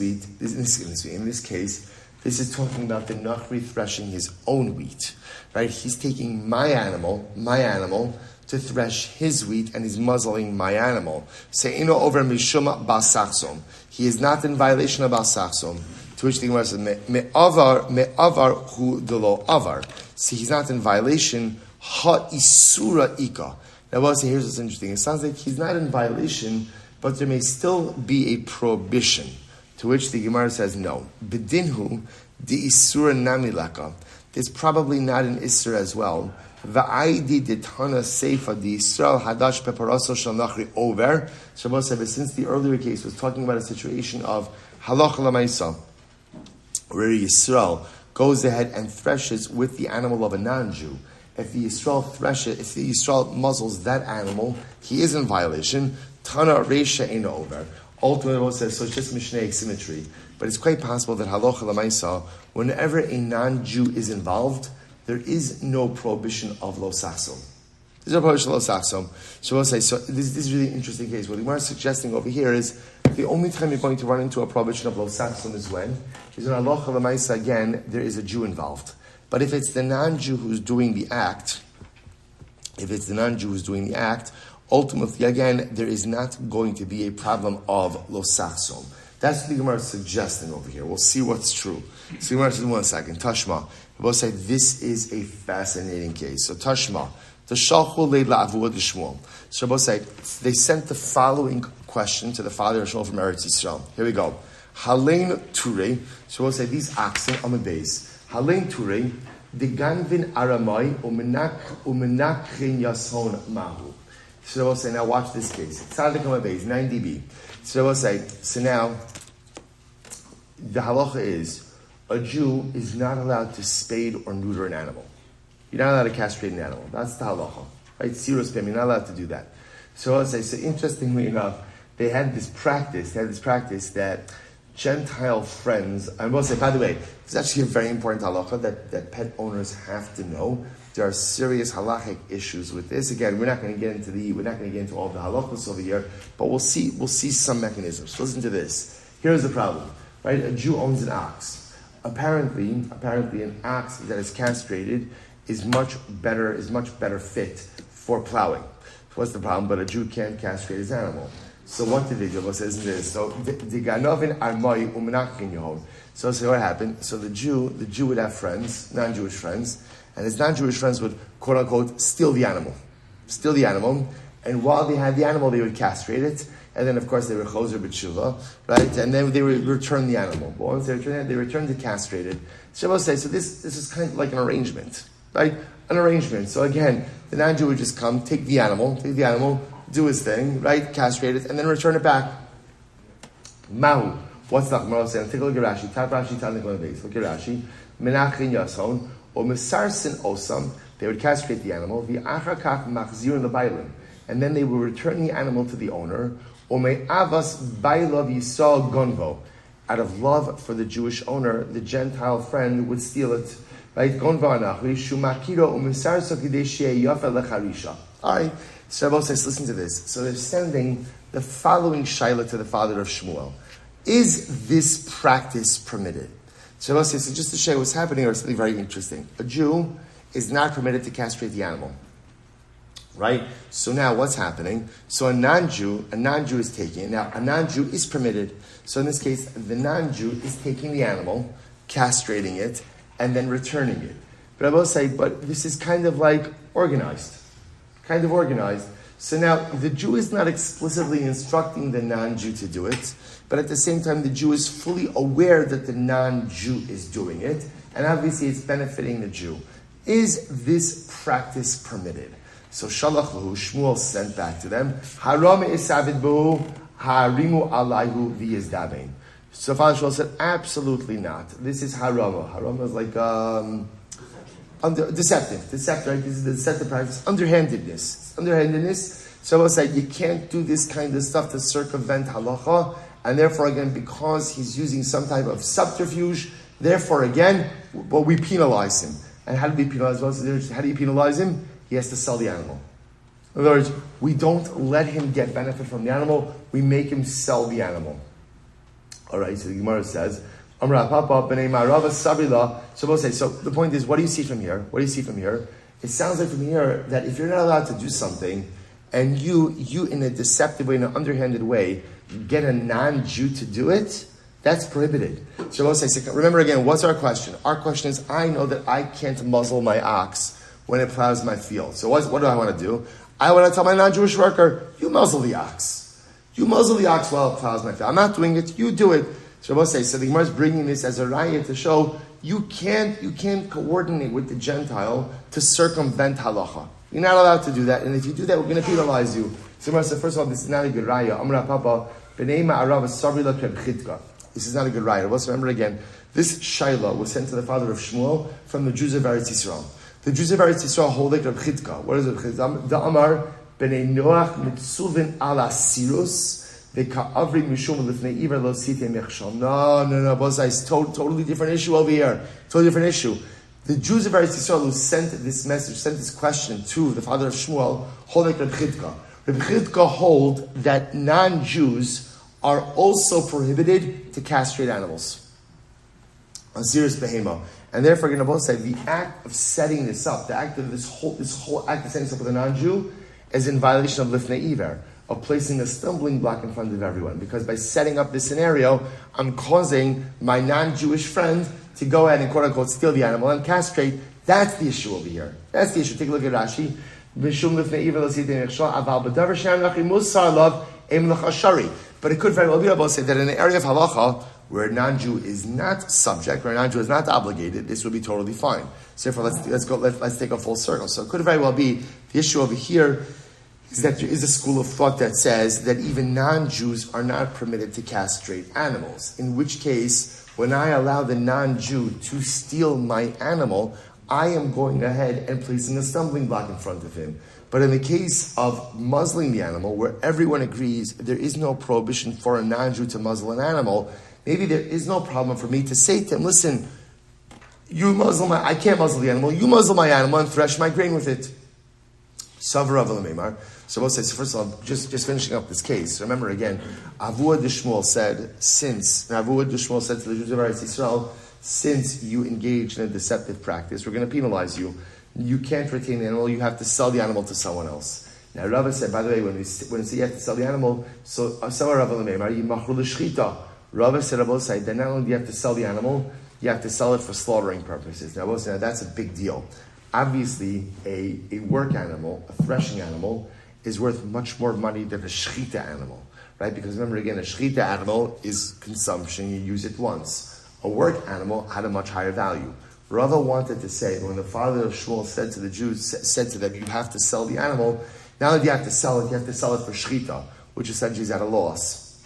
[SPEAKER 1] case, this is talking about the Nachri threshing his own wheat, right? He's taking my animal to thresh his wheat, and he's muzzling my animal. Se'ino over mishuma basachsom. He is not in violation of basachsom. To which the Gemara says, me'avar hu delo avar. See, he's not in violation. Ha isura ika. Now, here's what's interesting. It sounds like he's not in violation, but there may still be a prohibition. To which the Gemara says, no. Bedinhu di isura namilaka. There's probably not an isur as well. Va'aidi detana seifa di Yisrael hadash peparaso shal nachri over. Shabbos said, since the earlier case was talking about a situation of halacha l'maisa, where Yisrael goes ahead and threshes with the animal of a non-Jew. If the Yisrael muzzles that animal, he is in violation. Tana reisha ain't over. Ultimately, it says, so it's just Mishnaic symmetry. But it's quite possible that halacha l'maisa, whenever a non-Jew is involved, there is no prohibition of lo sachsom. There's no prohibition of lo sachsom. So we'll say, so this is a really interesting case. What the Gemara is suggesting over here is, the only time you're going to run into a prohibition of lo sachsom is when halacha l'maisa, again, there is a Jew involved. But if it's the non-Jew who's doing the act, ultimately, again, there is not going to be a problem of lo sachsom. That's what the Gemara is suggesting over here. We'll see what's true. So the Gemara says, 1 second, Tashma. We both say this is a fascinating case. So Tashma, the shalchu leila avua de Shmuel. So both say they sent the following question to the father of Shmuel from Eretz Yisrael. Here we go. Halein Ture. So we'll say these oxen on the base. Halein Ture, the ganvin aramai umenakrin yason mahu. So we'll say, now watch this case. Tzadik on my base, 9dB. So we'll say, so now the halacha is a Jew is not allowed to spade or neuter an animal. You're not allowed to castrate an animal. That's the halacha. Right? Sirus pim, you're not allowed to do that. So I'll say, so interestingly enough, they had this practice that Gentile friends, I will say, by the way, it's actually a very important halacha that pet owners have to know. There are serious halachic issues with this. Again, we're not going to get into all the halachos over here, but we'll see some mechanisms. Listen to this. Here's the problem, right? A Jew owns an ox. Apparently, an ox that is castrated is much better fit for plowing. So what's the problem? But a Jew can't castrate his animal. So what did they do? What says this? So the ganovin armai u'menachin yehod. So what happened? So the Jew would have friends, non-Jewish friends, and his non-Jewish friends would quote unquote steal the animal, and while they had the animal, they would castrate it. and then of course they were choser b'tshuva, right? And then they would return the animal. But once they returned it, they returned to castrated. Shabbos say, so this is kind of like an arrangement, right? An arrangement. So again, the non-Jew would just come, take the animal, do his thing, right? Castrate it, and then return it back. Mahu. What's the Gemara saying? Take a look at Rashi. Tat Rashi, Tat Nikon Beis. Look at Rashi. Menachin Yason, or Mesarsin Osam. They would castrate the animal. V'achakach machzir lebaylim, and then they would return the animal to the owner. Or me'avas baylav yisal gonvo. Out of love for the Jewish owner, the Gentile friend would steal it. Right? Gonvo anachri shumakiro u'mesarso kidei she'eh yafa lecharisha. All right. So Rabbi says, listen to this. So they're sending the following shaila to the father of Shmuel. Is this practice permitted? So Rabbi says, so just to show what's happening, or something very interesting. A Jew is not permitted to castrate the animal. Right? So now what's happening? So a non-Jew is taking it. Now, a non-Jew is permitted. So in this case, the non-Jew is taking the animal, castrating it, and then returning it. But Rabbi say, but this is kind of like organized. So now, the Jew is not explicitly instructing the non-Jew to do it, but at the same time, the Jew is fully aware that the non-Jew is doing it, and obviously it's benefiting the Jew. Is this practice permitted? So Shalach Lahu, Shmuel sent back to them, Haram isavid bu, harimu alayhu v'yizdabein. So Father Shmuel said, absolutely not. This is harama. Harama is like deceptive, right? This is the deceptive practice. Underhandedness. So I was like, you can't do this kind of stuff to circumvent halacha, and therefore again, because he's using some type of subterfuge, therefore again, well, we penalize him. And how do we penalize him? How do you penalize him? He has to sell the animal. In other words, we don't let him get benefit from the animal, we make him sell the animal. Alright, so the Gemara says, so the point is, what do you see from here? It sounds like from here that if you're not allowed to do something, and you in a deceptive way, in an underhanded way, get a non-Jew to do it, that's prohibited. So remember again, what's our question? Our question is, I know that I can't muzzle my ox when it plows my field. So what do I want to do? I want to tell my non-Jewish worker, you muzzle the ox. You muzzle the ox while it plows my field. I'm not doing it, you do it. So the Gemara is bringing this as a raya to show you can't coordinate with the Gentile to circumvent halacha. You're not allowed to do that, and if you do that, we're going to penalize you. So Gemara said, first of all, this is not a good raya. Amra Papa, b'nei ma'arav sabrila kebchitka. This is not a good raya. Let's remember again, this shaila was sent to the father of Shmuel from the Jews of Eretz Yisrael. The Jews of Eretz Yisrael hold like kebchitka. What is it? The Amar b'nei Noach mitzuvin ala sirus. No, Boza, it's totally different issue over here. Totally different issue. The Jews of Eretz Yisrael who sent this message, sent this question to the father of Shmuel, hold like Reb Chidka. Reb Chidka hold that non-Jews are also prohibited to castrate animals. Aziris behema. And therefore, going to both say the act of setting this up, the act of this whole act of setting this up with a non-Jew, is in violation of Lifnei Iver, of placing a stumbling block in front of everyone. Because by setting up this scenario, I'm causing my non-Jewish friend to go ahead and quote-unquote steal the animal and castrate. That's the issue over here. That's the issue. Take a look at Rashi. But it could very well be able to say that in an area of halacha, where a non-Jew is not subject, where a non-Jew is not obligated, this would be totally fine. So therefore, let's take a full circle. So it could very well be the issue over here is that there is a school of thought that says that even non-Jews are not permitted to castrate animals. In which case, when I allow the non-Jew to steal my animal, I am going ahead and placing a stumbling block in front of him. But in the case of muzzling the animal, where everyone agrees there is no prohibition for a non-Jew to muzzle an animal, maybe there is no problem for me to say to him, listen, I can't muzzle the animal, you muzzle my animal and thresh my grain with it. Savra Meimar. So we'll say, so first of all, just finishing up this case. Remember again, Avuah Shmuel said to the Jews of Eretz Yisrael, since you engage in a deceptive practice, we're going to penalize you. You can't retain the animal, you have to sell the animal to someone else. Now Rava said, by the way, when we say you have to sell the animal, so Savra Meimar, Yimachru l'shchita. Rava said, then not only do you have to sell the animal, you have to sell it for slaughtering purposes. Now that's a big deal. Obviously, a work animal, a threshing animal, is worth much more money than a shchita animal, right? Because remember again, a shechita animal is consumption, you use it once. A work animal had a much higher value. Rava wanted to say that when the father of Shmuel said to the Jews, said to them, you have to sell the animal, now that you have to sell it, you have to sell it for shechita, which essentially is at a loss.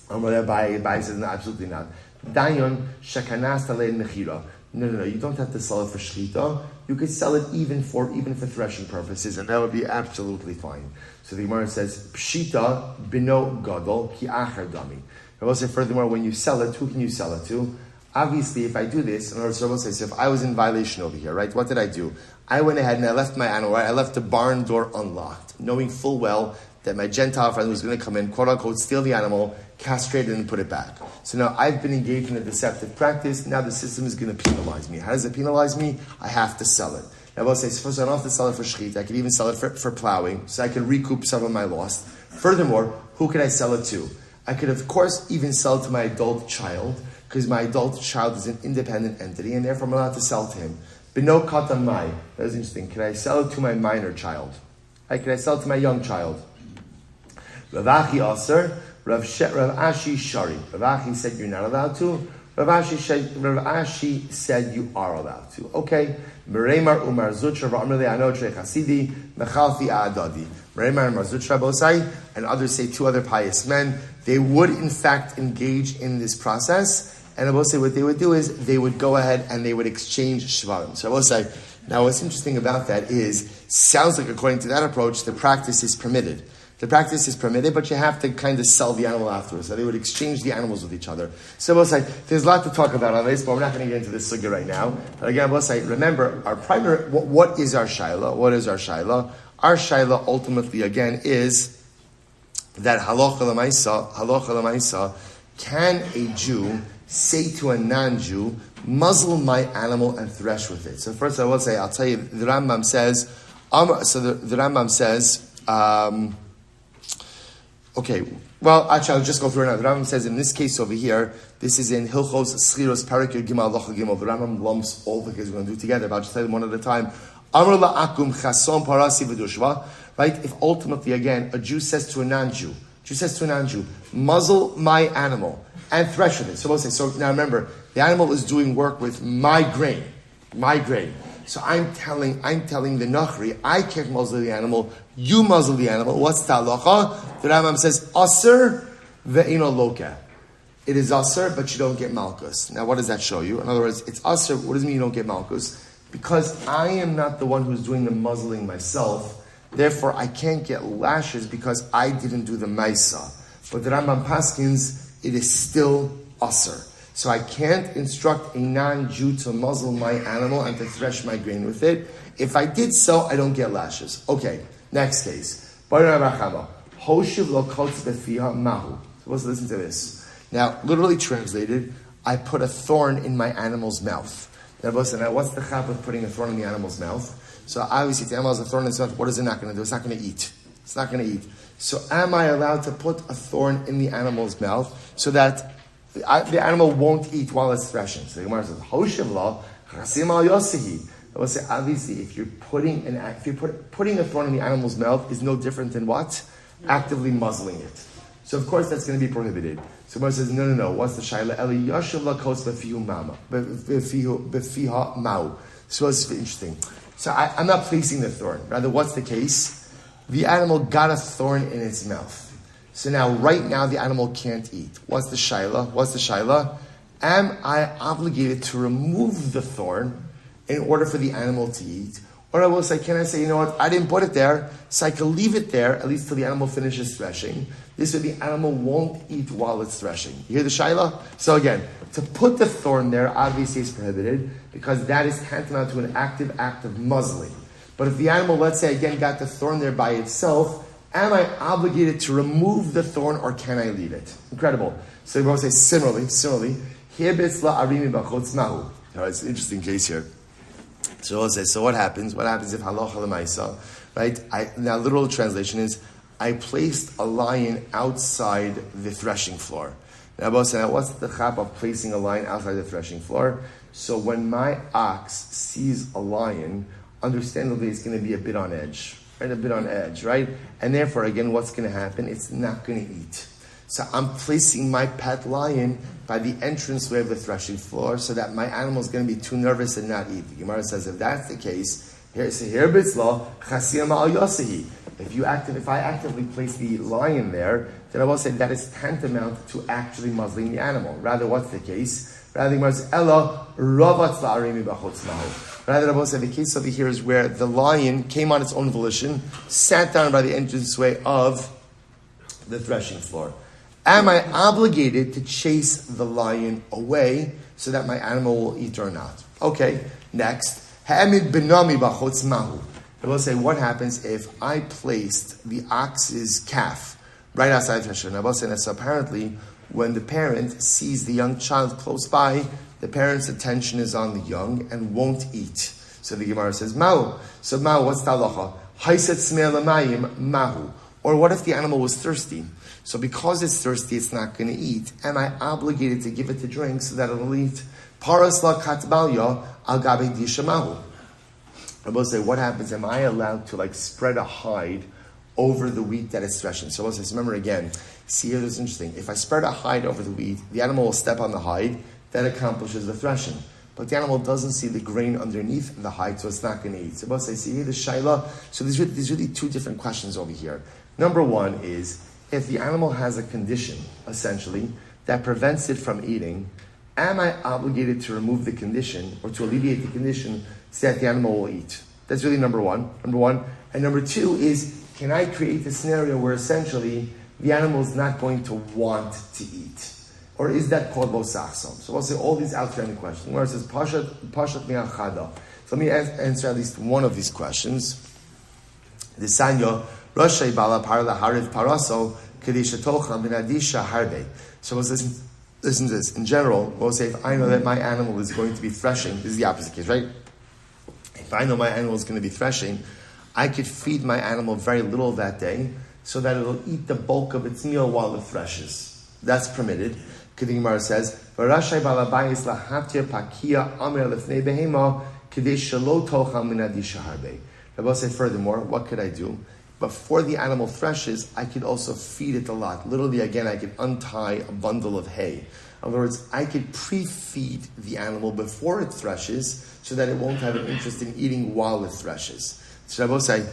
[SPEAKER 1] Abai says, no, absolutely not. Dayon shekanas talein mechira. No, you don't have to sell it for shechita. You could sell it even for threshing purposes, and that would be absolutely fine. So the Gemara says, Pshita bino gadol ki achar dami. I will say furthermore, when you sell it, who can you sell it to? Obviously, if I do this, in order to say, if I was in violation over here, right, what did I do? I went ahead and I left my animal, right? I left the barn door unlocked, knowing full well that my Gentile friend was going to come in, quote unquote, steal the animal, castrate it, and put it back. So now I've been engaged in a deceptive practice. Now the system is going to penalize me. How does it penalize me? I have to sell it. Now I will say, first, I don't have to sell it for shechita. I can even sell it for plowing, so I can recoup some of my loss. Furthermore, who can I sell it to? I could, of course, even sell it to my adult child, because my adult child is an independent entity, and therefore I'm allowed to sell to him. Bino katan mai. That's interesting. Can I sell it to my minor child? Can I sell it to my young child? Rav Achi aser, Rav Ashi shari. Rav Achi said you're not allowed to. Rav Ashi said you are allowed to. Okay. Meremar umar zutra v'amrli anotre chasidi mechalti adadi. Meremar umar zutra bosai, and others say two other pious men. They would in fact engage in this process. And I will say what they would do is they would go ahead and they would exchange shvarim. So I will say, now what's interesting about that is, sounds like according to that approach, the practice is permitted. The practice is permitted, but you have to kind of sell the animal afterwards. So they would exchange the animals with each other. So I will say, there's a lot to talk about on this, but we're not going to get into this sugya right now. But again, I will say, remember, our primary, what is our shaila? What is our shaila? Our shaila ultimately, again, is that halacha l'maisa, can a Jew say to a non-Jew, muzzle my animal and thresh with it? So first I will say, I'll tell you, the Rambam says, the Rambam says, okay, well, actually, I'll just go through it now. The Rambam says, in this case over here, this is in Hilchos Schiros Parakir Gimal Locha Gimel. The Rambam lumps all the things we're going to do together, but I'll just tell them one at a time. Amr la'akum chasom parasi v'dushva. Right? If ultimately, again, a Jew says to a non-Jew, muzzle my animal and thresh with it. So we'll say, so now remember, the animal is doing work with my grain. So I'm telling the Nachri, I can't muzzle the animal, you muzzle the animal. What's the halacha? The Rambam says, Aser ve'ino loka. It is Aser, but you don't get Malkus. Now what does that show you? In other words, it's Aser, what does it mean you don't get Malkus? Because I am not the one who's doing the muzzling myself, therefore I can't get lashes because I didn't do the Maisa. But the Rambam Paskins, it is still Aser. So I can't instruct a non-Jew to muzzle my animal and to thresh my grain with it. If I did so, I don't get lashes. Okay, next case. So let's listen to this. Now, literally translated, I put a thorn in my animal's mouth. Now, what's the chap with putting a thorn in the animal's mouth? So obviously, if the animal has a thorn in its mouth, what is it not going to do? It's not going to eat. It's not going to eat. So am I allowed to put a thorn in the animal's mouth so that the animal won't eat while it's threshing? So the Gemara says, "Hoshivla chasim al yosehi." I will say, obviously, if you're putting a thorn in the animal's mouth is no different than what? Actively muzzling it. So of course that's going to be prohibited. So Gemara says, no. What's the shaila? Eli yashivla kos befiha mau. So it's interesting. So I'm not placing the thorn. Rather, what's the case? The animal got a thorn in its mouth. So now, right now, the animal can't eat. What's the shaila? Am I obligated to remove the thorn in order for the animal to eat? Or I will say, can I say, you know what, I didn't put it there, so I can leave it there, at least till the animal finishes threshing. This way the animal won't eat while it's threshing. You hear the shaila? So again, to put the thorn there obviously is prohibited, because that is tantamount to an active act of muzzling. But if the animal, let's say, again, got the thorn there by itself, am I obligated to remove the thorn, or can I leave it? Incredible. So we'll say similarly, it's an interesting case here. So we'll say, so what happens? What happens if halacha l'maisa, right? Now, literal translation is, I placed a lion outside the threshing floor. Now, what's the chap of placing a lion outside the threshing floor? So when my ox sees a lion, understandably, it's going to be a bit on edge. right? A bit on edge, right? And therefore, again, what's going to happen? It's not going to eat. So I'm placing my pet lion by the entranceway of the threshing floor so that my animal is going to be too nervous and not eat. The Gemara says if that's the case, if I actively place the lion there, then I will say that is tantamount to actually muzzling the animal. Rather, what's the case? Rather, the Gemara says, Rather, I will say the case over here is where the lion came on its own volition, sat down by the entranceway of the threshing floor. Am I obligated to chase the lion away so that my animal will eat or not? Okay, next. I will say, what happens if I placed the ox's calf right outside the threshing floor? I will say that so apparently when the parent sees the young child close by, the parent's attention is on the young and won't eat. So the Gemara says, Mahu. So Mahu, what's the halacha? Mahu. Or what if the animal was thirsty? So because it's thirsty, it's not going to eat. Am I obligated to give it to drink so that it'll eat? Paras la katbalya al gabe dishamahu. I will say, what happens? Am I allowed to spread a hide over the wheat that is threshing? So I will say, remember again, see here, it's interesting. If I spread a hide over the wheat, the animal will step on the hide. That accomplishes the threshing. But the animal doesn't see the grain underneath the hide, so it's not going to eat. So I will say, see here, the shaila. So there's really two different questions over here. Number one is, if the animal has a condition, essentially, that prevents it from eating, am I obligated to remove the condition or to alleviate the condition so that the animal will eat? That's really number one. And number two is, can I create a scenario where essentially the animal is not going to want to eat? Or is that called lo sachsom? So we'll say all these outstanding questions. Where it says, pashat mi'achada. So let me answer at least one of these questions. The Sanya, Rashai Bala Parla Hariv Paraso, Kadisha Tocha Minadisha Harbe. So listen to this. In general, we'll say if I know that my animal is going to be threshing, this is the opposite case, right? If I know my animal is going to be threshing, I could feed my animal very little that day so that it'll eat the bulk of its meal while it threshes. That's permitted. Kedimar says, Varashai Balabayis Lahatir Pakia Amir Lefnei Behema Kadesh Shalo Tocha Minadisha Harbe. I will say furthermore, what could I do? Before the animal threshes, I could also feed it a lot. Literally, again, I could untie a bundle of hay. In other words, I could pre-feed the animal before it threshes so that it won't have an interest in eating while it threshes. So I will say,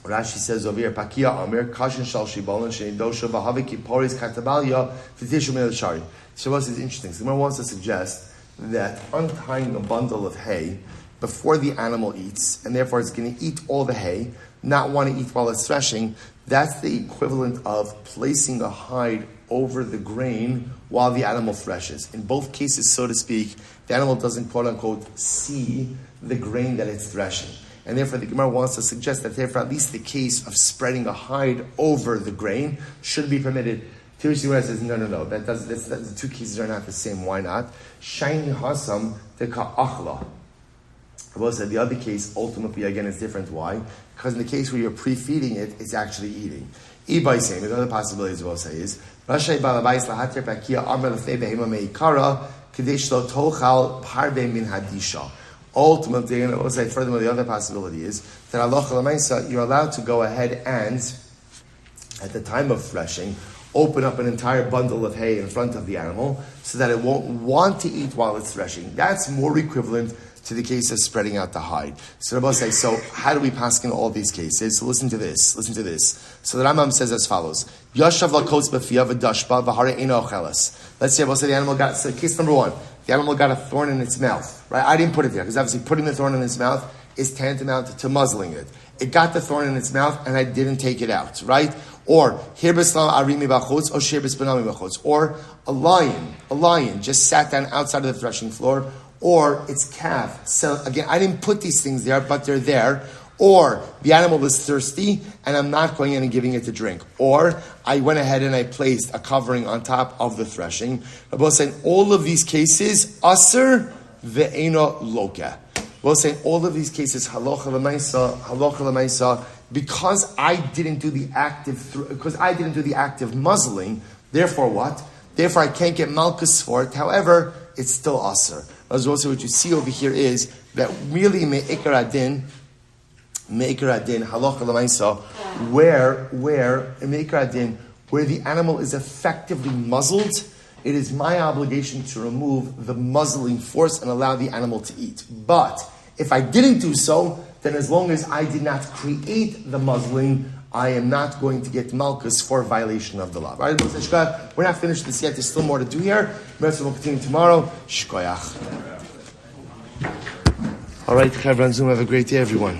[SPEAKER 1] Rashi says over here, Pakia Amir, Kashin Shal Shibolan, Sheindosha, Vahaviki, Poris, Katabalia, Fitishu Mel Shari. So what is interesting? Someone wants to suggest that untying a bundle of hay before the animal eats, and therefore it's going to eat all the hay, not want to eat while it's threshing, that's the equivalent of placing a hide over the grain while the animal threshes. In both cases, so to speak, the animal doesn't quote-unquote see the grain that it's threshing. And therefore the Gemara wants to suggest that therefore at least the case of spreading a hide over the grain should be permitted. Tirsi Gemara says, no, the two cases are not the same. Why not? Shiny hasam de ka'achla. I will say the other case ultimately again is different. Why? Because in the case where you're pre-feeding it, it's actually eating. By saying, the other possibilities we'll say is Rashai Balabais Lahatir Pakia Amr Lefei Behema Meikara Kadesh Lo Tochal Parbe Min Hadisha. Ultimately, and I will say furthermore, the other possibility is that Allah Lamaisa, you're allowed to go ahead and at the time of threshing, open up an entire bundle of hay in front of the animal so that it won't want to eat while it's threshing. That's more equivalent to the case of spreading out the hide. So Rabbi say, so how do we pass in all these cases? So listen to this. So the Rambam says as follows. Yashav lakotz b'fiyav v'dashba v'hare eino ochelas. Let's say, the animal got, so case number one, the animal got a thorn in its mouth, right? I didn't put it there, because obviously putting the thorn in its mouth is tantamount to muzzling it. It got the thorn in its mouth, and I didn't take it out, right? Or, or a lion just sat down outside of the threshing floor, or its calf. So again, I didn't put these things there, but they're there. Or the animal is thirsty, and I'm not going in and giving it to drink. Or I went ahead and I placed a covering on top of the threshing. Rabbi saying all of these cases, aser ve'eno loka. We'll say all of these cases, halacha l'maisa, because I didn't do the active muzzling. Therefore, what? Therefore, I can't get malchus for it. However, it's still aser. As also, what you see over here is that really me'ikar adin, Meikar Adin, Halacha L'maisa, where Meikar Adin, where the animal is effectively muzzled, it is my obligation to remove the muzzling force and allow the animal to eat. But if I didn't do so, then as long as I did not create the muzzling, I am not going to get malchus for violation of the law. Right? We're not finished this yet. There's still more to do here. Metzia will continue tomorrow. Shkoyach. All right, Chevron Zoom. Have a great day, everyone.